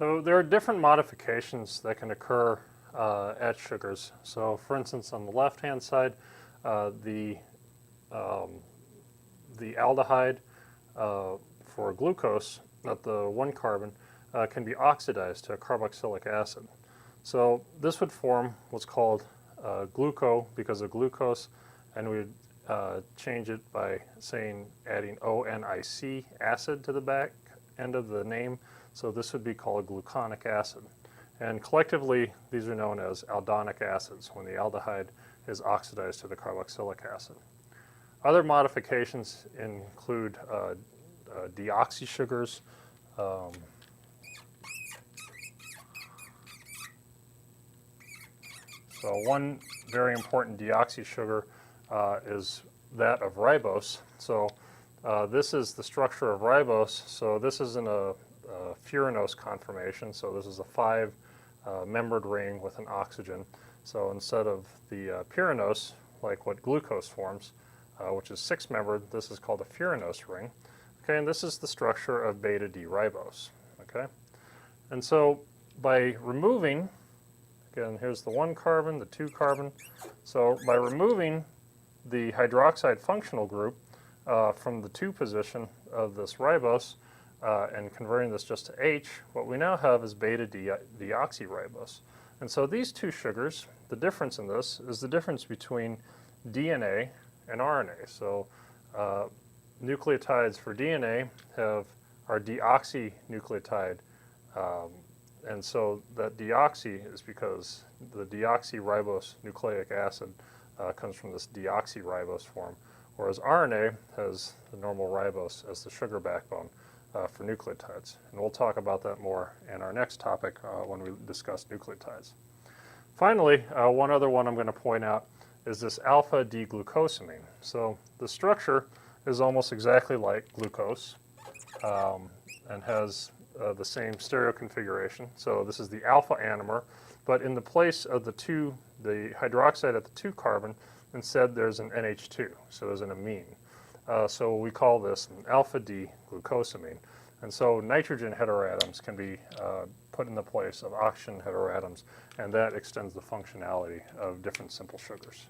So there are different modifications that can occur at sugars. So for instance, on the left-hand side, uh, the, um, the aldehyde for glucose, not the one carbon, can be oxidized to a carboxylic acid. So this would form what's called gluco because of glucose, and we would change it by saying adding ONIC acid to the back end of the name. So this would be called gluconic acid. And collectively, these are known as aldonic acids when the aldehyde is oxidized to the carboxylic acid. Other modifications include deoxy sugars. Um, so one very important deoxy sugar is that of ribose. So this is the structure of ribose. So this is in a furanose conformation. So this is a 5-membered ring with an oxygen. So instead of the pyranose, like what glucose forms, which is 6-membered, this is called a furanose ring. Okay, and this is the structure of beta-D ribose. Okay, and so by removing, again, here's the 1 carbon, the 2 carbon. So by removing the hydroxide functional group from the 2 position of this ribose and converting this just to H, what we now have is beta-deoxyribose. And so these 2 sugars, the difference in this is the difference between DNA and RNA. So nucleotides for DNA are deoxynucleotide, and so that deoxy is because the deoxyribose nucleic acid comes from this deoxyribose form, whereas RNA has the normal ribose as the sugar backbone for nucleotides. And we'll talk about that more in our next topic when we discuss nucleotides. Finally, one other one I'm going to point out is this alpha-D-glucosamine. So the structure is almost exactly like glucose and has the same stereo configuration. So this is the alpha anomer, but in the place of the hydroxide at the 2 carbon, instead there's an NH2, so there's an amine. So we call this an alpha-D-glucosamine. And so nitrogen heteroatoms can be put in the place of oxygen heteroatoms, and that extends the functionality of different simple sugars.